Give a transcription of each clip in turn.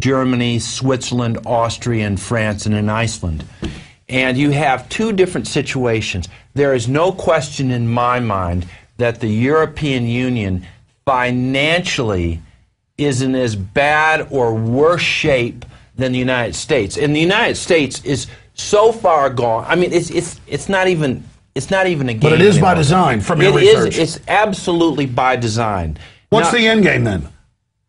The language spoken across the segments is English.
Germany, Switzerland, Austria, and France, and in Iceland. And you have two different situations. There is no question in my mind that the European Union financially is in as bad or worse shape than the United States. And the United States is so far gone. I mean, it's not even a game. But it is anymore. by design from your research. It's absolutely by design. What's the end game then?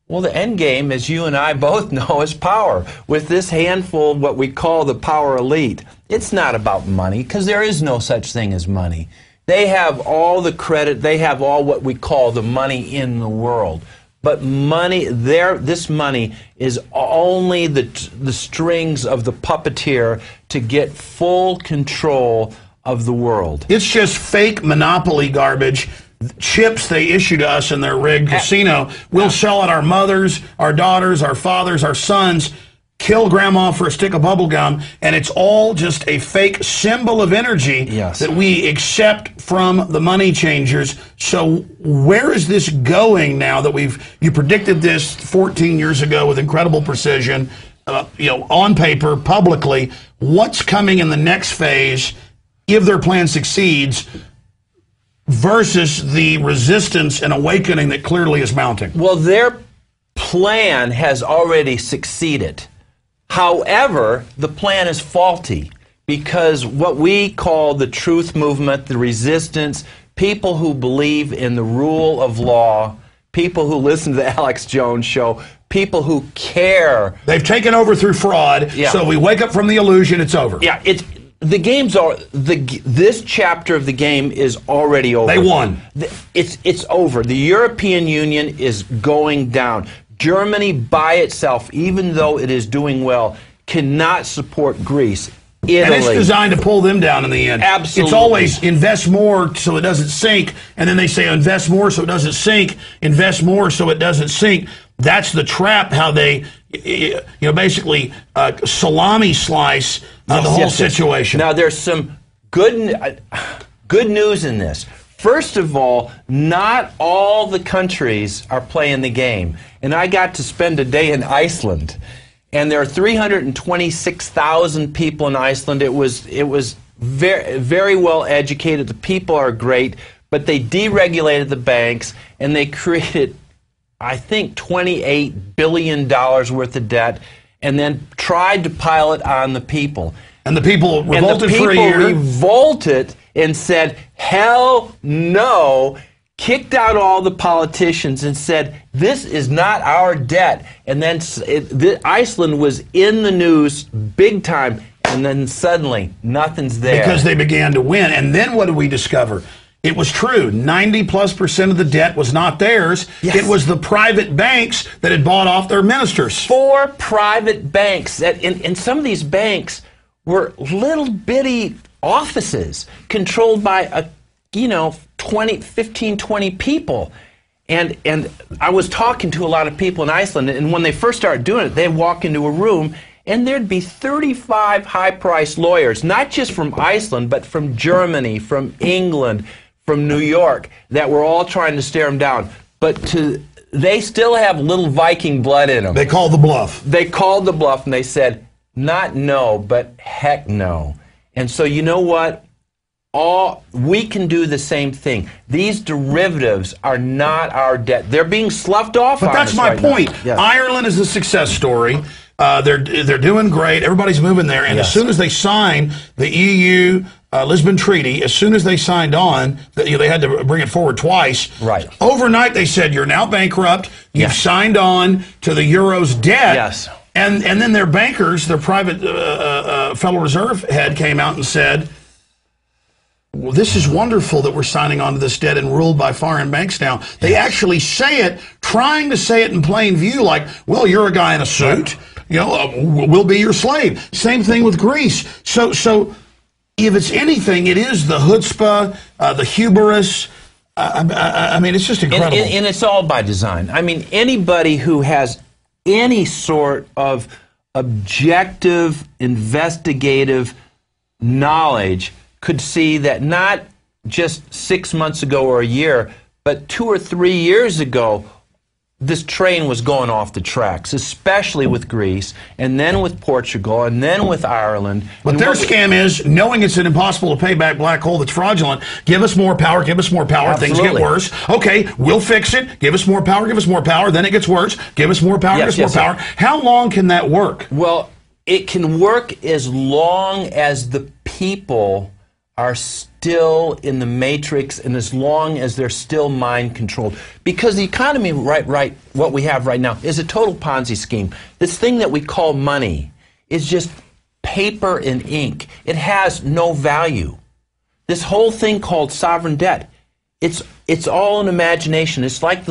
Well, the end game, as you and I both know, is power. With this handful, what we call the power elite, it's not about money, because there is no such thing as money. They have all the credit. They have all what we call the money in the world. But money, this money is only the strings of the puppeteer to get full control of the world. It's just fake monopoly garbage. Chips they issue to us in their rigged casino. We'll sell it our mothers, our daughters, our fathers, our sons, kill grandma for a stick of bubble gum, and it's all just a fake symbol of energy that we accept from the money changers. So where is this going now that you predicted this 14 years ago with incredible precision, on paper, publicly? What's coming in the next phase if their plan succeeds versus the resistance and awakening that clearly is mounting? Well, their plan has already succeeded. However, the plan is faulty because what we call the truth movement, the resistance, people who believe in the rule of law, people who listen to the Alex Jones show, people who care. They've taken over through fraud, so we wake up from the illusion, it's over. Yeah, the game's this chapter of the game is already over. They won. It's over. The European Union is going down. Germany by itself, even though it is doing well, cannot support Greece. Italy. And it's designed to pull them down in the end. Absolutely. It's always invest more so it doesn't sink, and then they say invest more so it doesn't sink, invest more so it doesn't sink. That's the trap, how they, basically salami slice the whole situation. Now, there's some good news in this. First of all, not all the countries are playing the game. And I got to spend a day in Iceland, and there are 326,000 people in Iceland. It was very, very well educated. The people are great, but they deregulated the banks, and they created, I think, $28 billion worth of debt, and then tried to pile it on the people. And the people revolted for a year. And the people revolted and said, hell no, kicked out all the politicians and said, this is not our debt. And then Iceland was in the news big time, and then suddenly nothing's there. Because they began to win. And then what did we discover? It was true. 90+% of the debt was not theirs. Yes. It was the private banks that had bought off their ministers. 4 private banks. And some of these banks were little bitty offices controlled by 15, 20 people. And I was talking to a lot of people in Iceland, and when they first started doing it, they'd walk into a room and there'd be 35 high-priced lawyers, not just from Iceland, but from Germany, from England, from New York, that were all trying to stare them down. But they still have little Viking blood in them. They called the bluff. They called the bluff, and they said, not no, but heck no. And so you know what? We can do the same thing. These derivatives are not our debt. They're being sloughed off. But that's my point. Yes. Ireland is a success story. They're doing great. Everybody's moving there. And as soon as they sign the EU Lisbon Treaty, as soon as they signed on, they had to bring it forward twice. Right. Overnight, they said, you're now bankrupt. You've signed on to the euro's debt. Yes. And then their bankers, their private Federal Reserve head came out and said, well, this is wonderful that we're signing on to this debt and ruled by foreign banks now. They actually say it, trying to say it in plain view, like, well, you're a guy in a suit. We'll be your slave. Same thing with Greece. So if it's anything, it is the chutzpah, the hubris. I mean, it's just incredible. And it's all by design. I mean, anybody who has any sort of objective, investigative knowledge could see that not just 6 months ago or a year, but 2 or 3 years ago, this train was going off the tracks, especially with Greece, and then with Portugal, and then with Ireland. But their scam is, knowing it's an impossible to pay back black hole that's fraudulent, give us more power, give us more power, Absolutely. Things get worse. Okay, we'll fix it, give us more power, then it gets worse, give us more power, Yes, give us more power. How long can that work? Well, it can work as long as the people are still in the matrix and as long as they're still mind controlled. Because the economy, what we have right now is a total Ponzi scheme. This thing that we call money is just paper and ink. It has no value. This whole thing called sovereign debt, it's all an imagination. It's like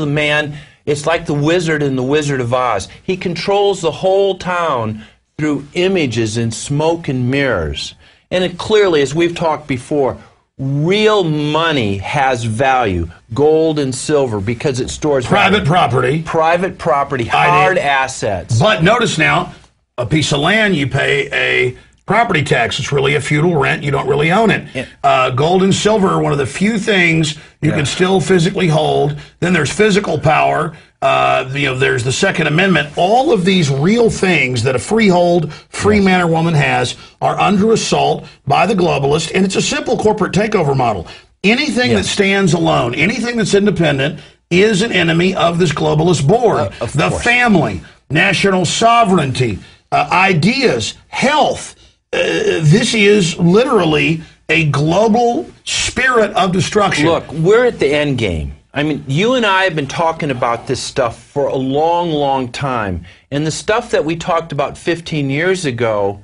it's like the wizard in The Wizard of Oz. He controls the whole town through images and smoke and mirrors. And it clearly, as we've talked before, real money has value, gold and silver, because it stores private property. Private property, hard assets. But notice now, a piece of land, you pay a property tax. It's really a feudal rent. You don't really own it. Gold and silver are one of the few things you can still physically hold. Then there's physical power. There's the Second Amendment. All of these real things that a freehold, free man or woman has are under assault by the globalist, and it's a simple corporate takeover model. Anything that stands alone, anything that's independent, is an enemy of this globalist board. The family, national sovereignty, ideas, health. This is literally a global spirit of destruction. Look, we're at the end game. I mean, you and I have been talking about this stuff for a long, long time. And the stuff that we talked about 15 years ago,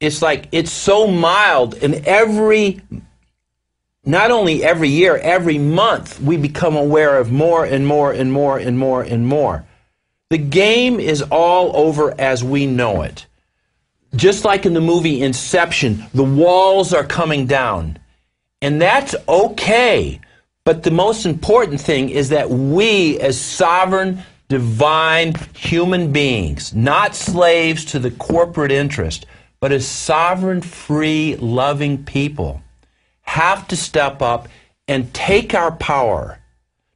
it's like, it's so mild. And not only every year, every month, we become aware of more and more and more and more and more. The game is all over as we know it. Just like in the movie Inception, the walls are coming down. And that's okay. But the most important thing is that we, as sovereign, divine human beings, not slaves to the corporate interest, but as sovereign, free, loving people, have to step up and take our power.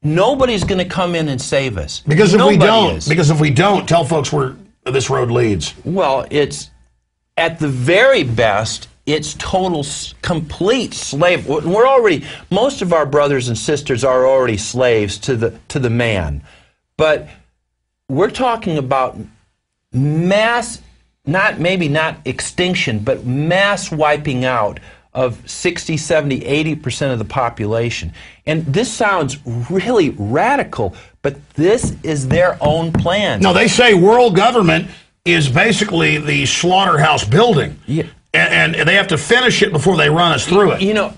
Nobody's going to come in and save us. Because if we don't, tell folks where this road leads. Well, it's at the very best, it's total, complete slave. Most of our brothers and sisters are already slaves to the man. But we're talking about mass, maybe not extinction, but mass wiping out of 60, 70, 80% of the population. And this sounds really radical, but this is their own plan. No, they say world government is basically the slaughterhouse building. Yeah. And they have to finish it before they run us through it. You know,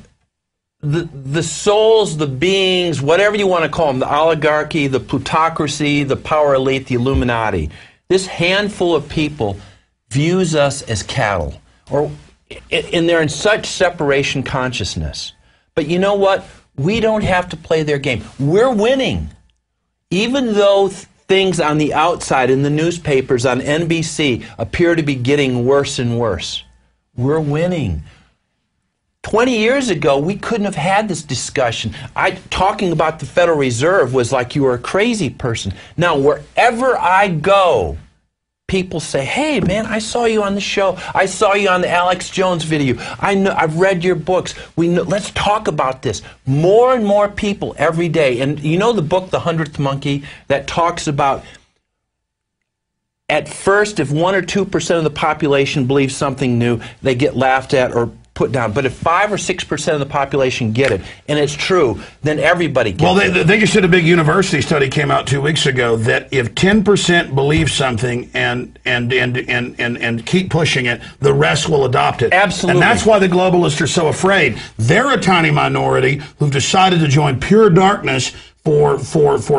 the souls, the beings, whatever you want to call them, the oligarchy, the plutocracy, the power elite, the Illuminati, this handful of people views us as cattle. And they're in such separation consciousness. But you know what? We don't have to play their game. We're winning. Even though things on the outside in the newspapers, on NBC, appear to be getting worse and worse. We're winning. 20 years ago, we couldn't have had this discussion. Talking about the Federal Reserve was like you were a crazy person. Now, wherever I go, people say, hey, man, I saw you on the show. I saw you on the Alex Jones video. I've read your books. Let's talk about this. More and more people every day. And you know the book, The 100th Monkey, that talks about, at first, if 1 or 2% of the population believes something new, they get laughed at or put down. But if 5 or 6% of the population get it, and it's true, then everybody gets it. Well, they just did a big university study, came out 2 weeks ago, that if 10% believe something and keep pushing it, the rest will adopt it. Absolutely. And that's why the globalists are so afraid. They're a tiny minority who've decided to join pure darkness for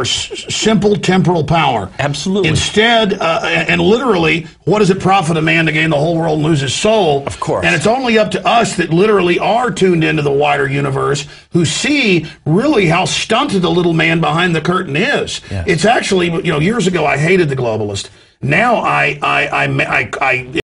simple temporal power. Absolutely. Instead, and literally, what does it profit a man to gain the whole world and lose his soul? Of course. And it's only up to us that literally are tuned into the wider universe who see really how stunted the little man behind the curtain is. Yes. It's actually, years ago I hated the globalist. Now I